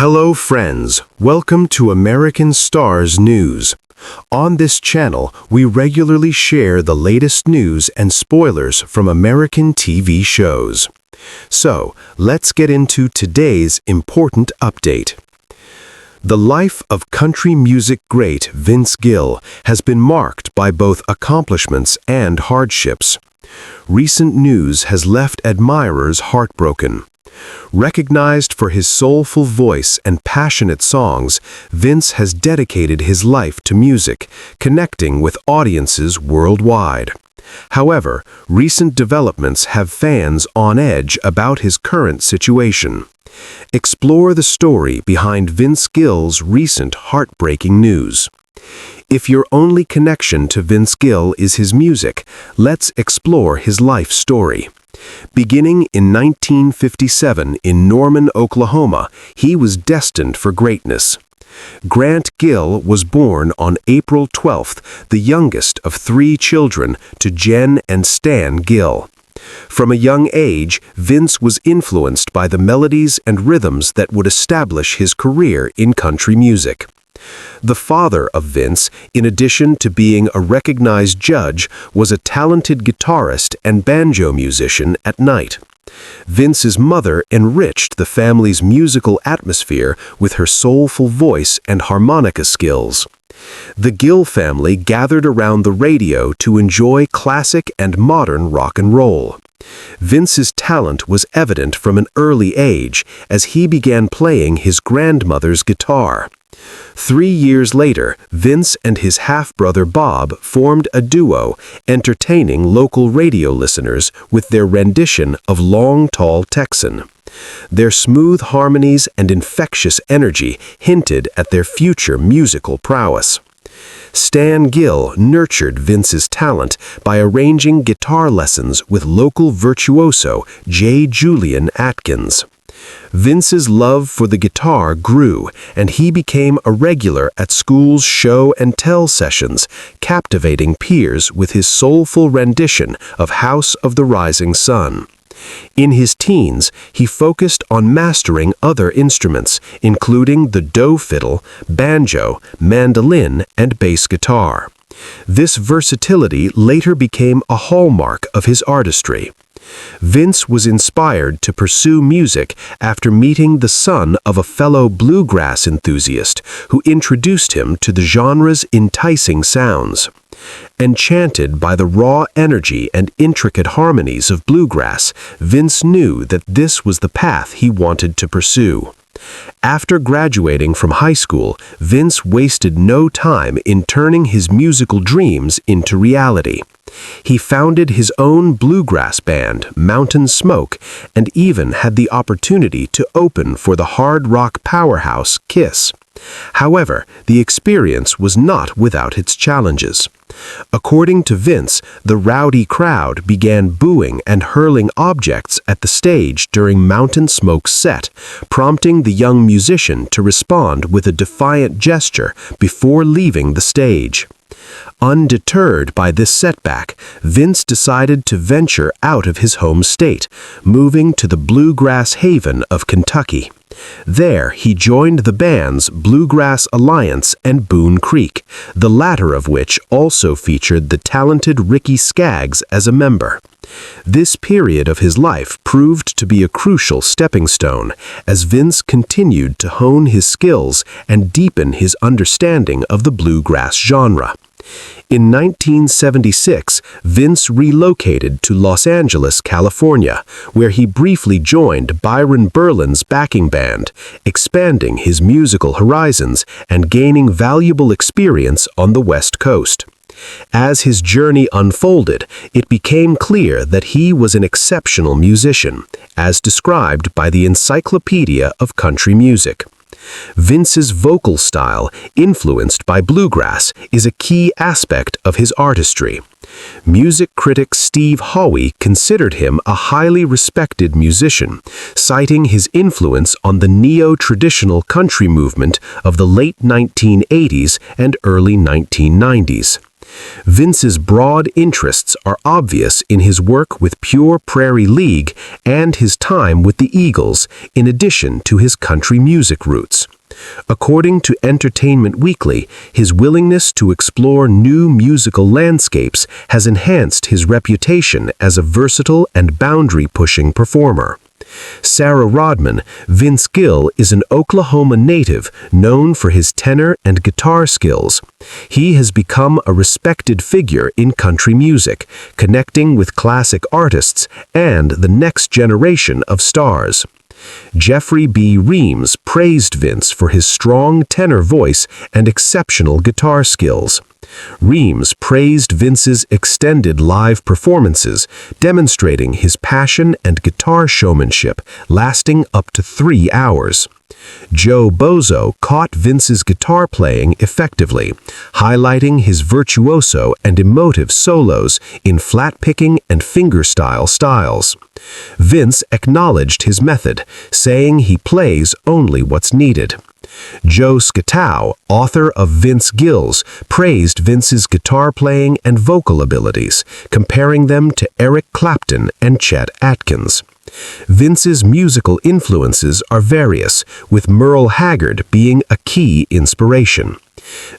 Hello friends, welcome to American Stars News. On this channel, we regularly share the latest news and spoilers from American TV shows. So, let's get into today's important update. The life of country music great Vince Gill has been marked by both accomplishments and hardships. Recent news has left admirers heartbroken. Recognized for his soulful voice and passionate songs, Vince has dedicated his life to music, connecting with audiences worldwide. However, recent developments have fans on edge about his current situation. Explore the story behind Vince Gill's recent heartbreaking news. If your only connection to Vince Gill is his music, let's explore his life story. Beginning in 1957 in Norman, Oklahoma, he was destined for greatness. Grant Gill was born on April 12th, the youngest of 3 children, to Jen and Stan Gill. From a young age, Vince was influenced by the melodies and rhythms that would establish his career in country music. The father of Vince, in addition to being a recognized judge, was a talented guitarist and banjo musician at night. Vince's mother enriched the family's musical atmosphere with her soulful voice and harmonica skills. The Gill family gathered around the radio to enjoy classic and modern rock and roll. Vince's talent was evident from an early age as he began playing his grandmother's guitar. 3 years later, Vince and his half-brother Bob formed a duo, entertaining local radio listeners with their rendition of Long Tall Texan. Their smooth harmonies and infectious energy hinted at their future musical prowess. Stan Gill nurtured Vince's talent by arranging guitar lessons with local virtuoso J. Julian Atkins. Vince's love for the guitar grew, and he became a regular at school's show and tell sessions, captivating peers with his soulful rendition of House of the Rising Sun. In his teens, he focused on mastering other instruments, including the dough fiddle, banjo, mandolin, and bass guitar. This versatility later became a hallmark of his artistry. Vince was inspired to pursue music after meeting the son of a fellow bluegrass enthusiast who introduced him to the genre's enticing sounds. Enchanted by the raw energy and intricate harmonies of bluegrass, Vince knew that this was the path he wanted to pursue. After graduating from high school, Vince wasted no time in turning his musical dreams into reality. He founded his own bluegrass band, Mountain Smoke, and even had the opportunity to open for the hard rock powerhouse Kiss. However, the experience was not without its challenges. According to Vince, the rowdy crowd began booing and hurling objects at the stage during Mountain Smoke's set, prompting the young musician to respond with a defiant gesture before leaving the stage. Undeterred by this setback, Vince decided to venture out of his home state, moving to the bluegrass haven of Kentucky. There, he joined the bands Bluegrass Alliance and Boone Creek, the latter of which also featured the talented Ricky Skaggs as a member. This period of his life proved to be a crucial stepping stone as Vince continued to hone his skills and deepen his understanding of the bluegrass genre. In 1976, Vince relocated to Los Angeles, California, where he briefly joined Byron Berlin's backing band, expanding his musical horizons and gaining valuable experience on the West Coast. As his journey unfolded, it became clear that he was an exceptional musician, as described by the Encyclopedia of Country Music. Vince's vocal style, influenced by bluegrass, is a key aspect of his artistry. Music critic Steve Haughey considered him a highly respected musician, citing his influence on the neo-traditional country movement of the late 1980s and early 1990s. Vince's broad interests are obvious in his work with Pure Prairie League and his time with the Eagles, in addition to his country music roots. According to Entertainment Weekly, his willingness to explore new musical landscapes has enhanced his reputation as a versatile and boundary-pushing performer. Sarah Rodman, Vince Gill is an Oklahoma native known for his tenor and guitar skills. He has become a respected figure in country music, connecting with classic artists and the next generation of stars. Jeffrey B. Reams praised Vince for his strong tenor voice and exceptional guitar skills. Reams praised Vince's extended live performances, demonstrating his passion and guitar showmanship lasting up to 3 hours. Joe Bozo caught Vince's guitar playing effectively, highlighting his virtuoso and emotive solos in flat-picking and fingerstyle styles. Vince acknowledged his method, saying he plays only what's needed. Joe Scatow, author of Vince Gills, praised Vince's guitar playing and vocal abilities, comparing them to Eric Clapton and Chet Atkins. Vince's musical influences are various, with Merle Haggard being a key inspiration.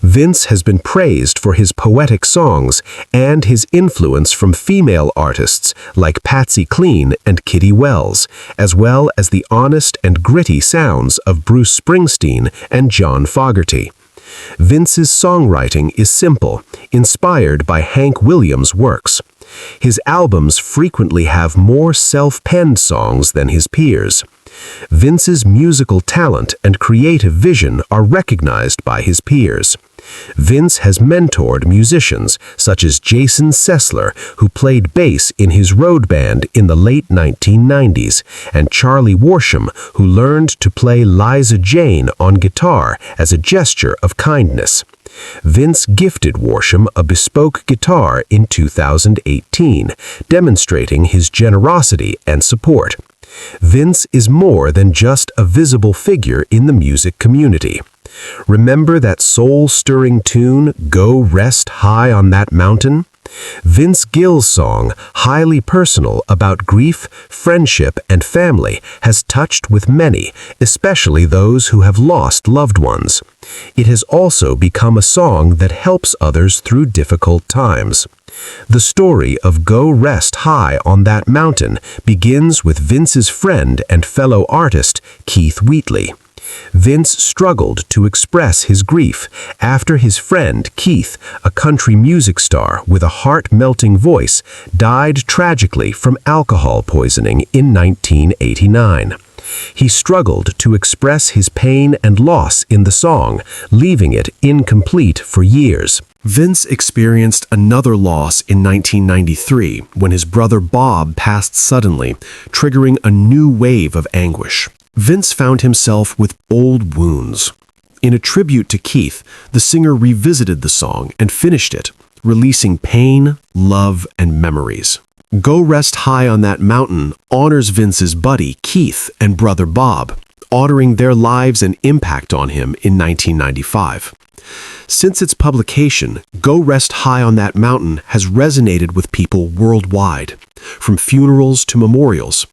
Vince has been praised for his poetic songs and his influence from female artists like Patsy Cline and Kitty Wells, as well as the honest and gritty sounds of Bruce Springsteen and John Fogerty. Vince's songwriting is simple, inspired by Hank Williams' works. His albums frequently have more self-penned songs than his peers. Vince's musical talent and creative vision are recognized by his peers. Vince has mentored musicians such as Jason Sessler, who played bass in his road band in the late 1990s, and Charlie Worsham, who learned to play Liza Jane on guitar as a gesture of kindness. Vince gifted Worsham a bespoke guitar in 2018, demonstrating his generosity and support. Vince is more than just a visible figure in the music community. Remember that soul-stirring tune, "Go Rest High on That Mountain"? Vince Gill's song, highly personal about grief, friendship, and family, has touched with many, especially those who have lost loved ones. It has also become a song that helps others through difficult times. The story of "Go Rest High on That Mountain" begins with Vince's friend and fellow artist, Keith Wheatley. Vince struggled to express his grief after his friend Keith, a country music star with a heart-melting voice, died tragically from alcohol poisoning in 1989. He struggled to express his pain and loss in the song, leaving it incomplete for years. Vince experienced another loss in 1993 when his brother Bob passed suddenly, triggering a new wave of anguish. Vince found himself with old wounds. In a tribute to Keith, the singer revisited the song and finished it, releasing pain, love, and memories. "Go Rest High on That Mountain" honors Vince's buddy Keith and brother Bob, honoring their lives and impact on him in 1995. Since its publication, "Go Rest High on That Mountain" has resonated with people worldwide, from funerals to memorials.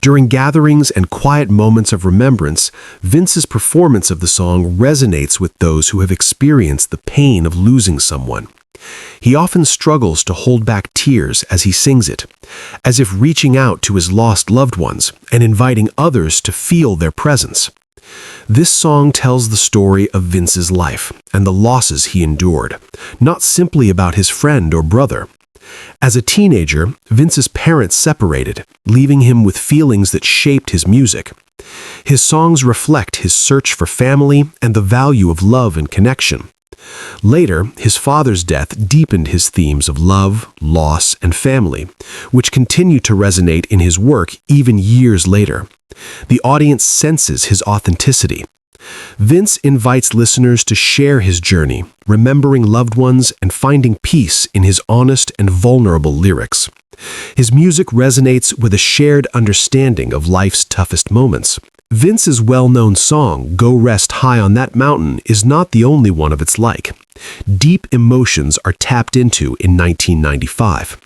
During gatherings and quiet moments of remembrance, Vince's performance of the song resonates with those who have experienced the pain of losing someone. He often struggles to hold back tears as he sings it, as if reaching out to his lost loved ones and inviting others to feel their presence. This song tells the story of Vince's life and the losses he endured, not simply about his friend or brother. As a teenager, Vince's parents separated, leaving him with feelings that shaped his music. His songs reflect his search for family and the value of love and connection. Later, his father's death deepened his themes of love, loss, and family, which continue to resonate in his work even years later. The audience senses his authenticity. Vince invites listeners to share his journey, remembering loved ones and finding peace in his honest and vulnerable lyrics. His music resonates with a shared understanding of life's toughest moments, Vince's well-known song, Go Rest High on That Mountain, is not the only one of its like. Deep emotions are tapped into in 1995.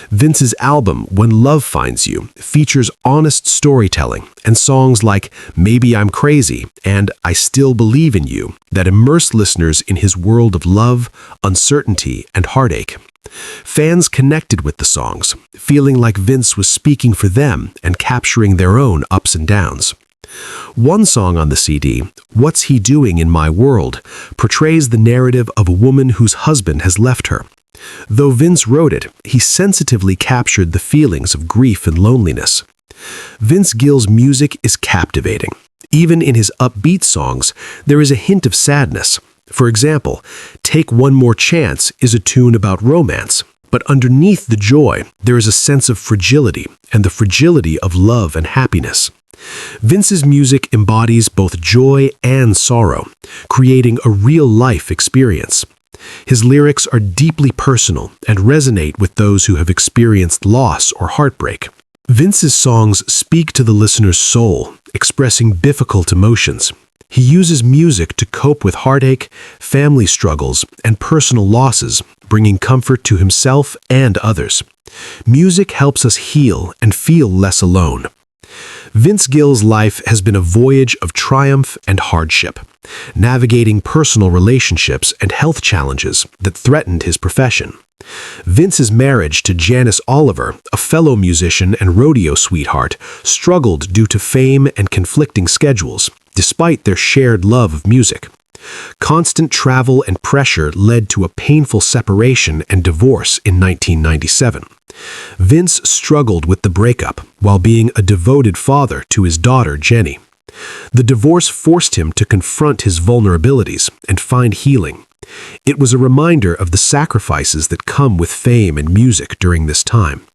Vince's album, When Love Finds You, features honest storytelling and songs like Maybe I'm Crazy and I Still Believe in You that immerse listeners in his world of love, uncertainty, and heartache. Fans connected with the songs, feeling like Vince was speaking for them and capturing their own ups and downs. One song on the CD, What's He Doing in My World, portrays the narrative of a woman whose husband has left her. Though Vince wrote it, he sensitively captured the feelings of grief and loneliness. Vince Gill's music is captivating. Even in his upbeat songs, there is a hint of sadness. For example, Take One More Chance is a tune about romance, but underneath the joy, there is a sense of fragility and the fragility of love and happiness. Vince's music embodies both joy and sorrow, creating a real-life experience. His lyrics are deeply personal and resonate with those who have experienced loss or heartbreak. Vince's songs speak to the listener's soul, expressing difficult emotions. He uses music to cope with heartache, family struggles, and personal losses, bringing comfort to himself and others. Music helps us heal and feel less alone. Vince Gill's life has been a voyage of triumph and hardship, navigating personal relationships and health challenges that threatened his profession. Vince's marriage to Janice Oliver, a fellow musician and rodeo sweetheart, struggled due to fame and conflicting schedules, despite their shared love of music. Constant travel and pressure led to a painful separation and divorce in 1997. Vince struggled with the breakup while being a devoted father to his daughter, Jenny. The divorce forced him to confront his vulnerabilities and find healing. It was a reminder of the sacrifices that come with fame and music during this time.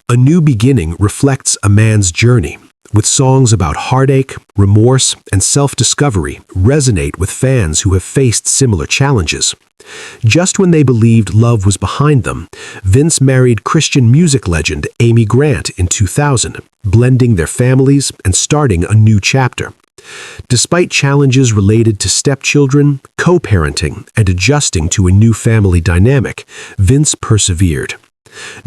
A New Beginning reflects a man's journey, with songs about heartache, remorse, and self-discovery resonate with fans who have faced similar challenges. Just when they believed love was behind them, Vince married Christian music legend Amy Grant in 2000, blending their families and starting a new chapter. Despite challenges related to stepchildren, co-parenting, and adjusting to a new family dynamic, Vince persevered.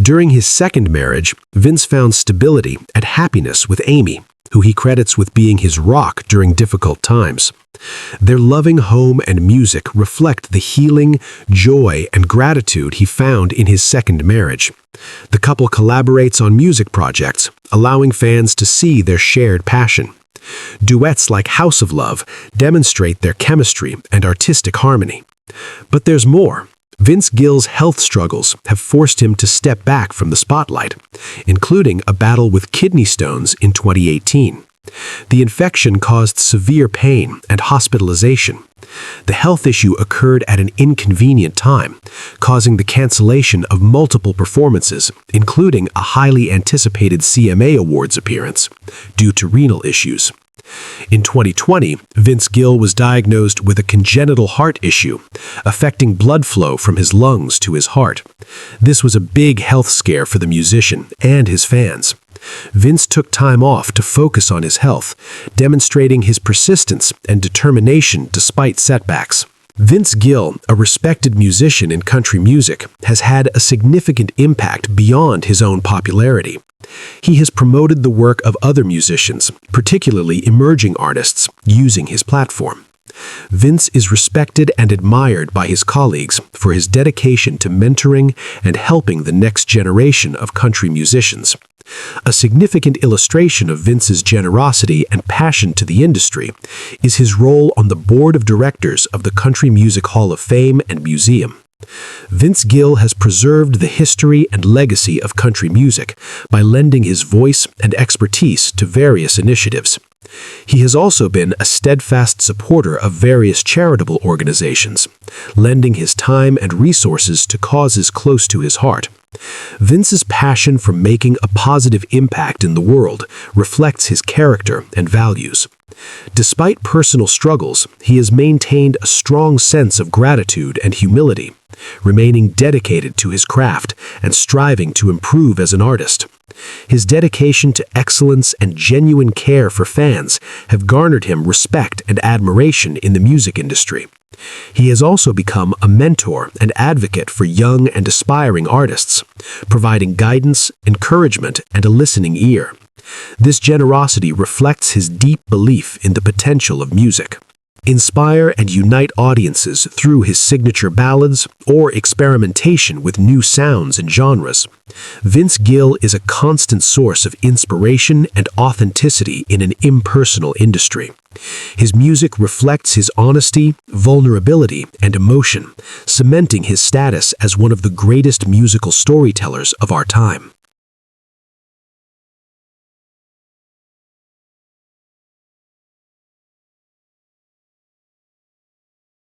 During his second marriage, Vince found stability and happiness with Amy, who he credits with being his rock during difficult times. Their loving home and music reflect the healing, joy, and gratitude he found in his second marriage. The couple collaborates on music projects, allowing fans to see their shared passion. Duets like House of Love demonstrate their chemistry and artistic harmony. But there's more. Vince Gill's health struggles have forced him to step back from the spotlight, including a battle with kidney stones in 2018. The infection caused severe pain and hospitalization. The health issue occurred at an inconvenient time, causing the cancellation of multiple performances, including a highly anticipated CMA Awards appearance, due to renal issues. In 2020, Vince Gill was diagnosed with a congenital heart issue, affecting blood flow from his lungs to his heart. This was a big health scare for the musician and his fans. Vince took time off to focus on his health, demonstrating his persistence and determination despite setbacks. Vince Gill, a respected musician in country music, has had a significant impact beyond his own popularity. He has promoted the work of other musicians, particularly emerging artists, using his platform. Vince is respected and admired by his colleagues for his dedication to mentoring and helping the next generation of country musicians. A significant illustration of Vince's generosity and passion to the industry is his role on the board of directors of the Country Music Hall of Fame and Museum. Vince Gill has preserved the history and legacy of country music by lending his voice and expertise to various initiatives. He has also been a steadfast supporter of various charitable organizations, lending his time and resources to causes close to his heart. Vince's passion for making a positive impact in the world reflects his character and values. Despite personal struggles, he has maintained a strong sense of gratitude and humility, remaining dedicated to his craft and striving to improve as an artist. His dedication to excellence and genuine care for fans have garnered him respect and admiration in the music industry. He has also become a mentor and advocate for young and aspiring artists, providing guidance, encouragement, and a listening ear. This generosity reflects his deep belief in the potential of music. Inspire and unite audiences through his signature ballads or experimentation with new sounds and genres. Vince Gill is a constant source of inspiration and authenticity in an impersonal industry. His music reflects his honesty, vulnerability, and emotion, cementing his status as one of the greatest musical storytellers of our time.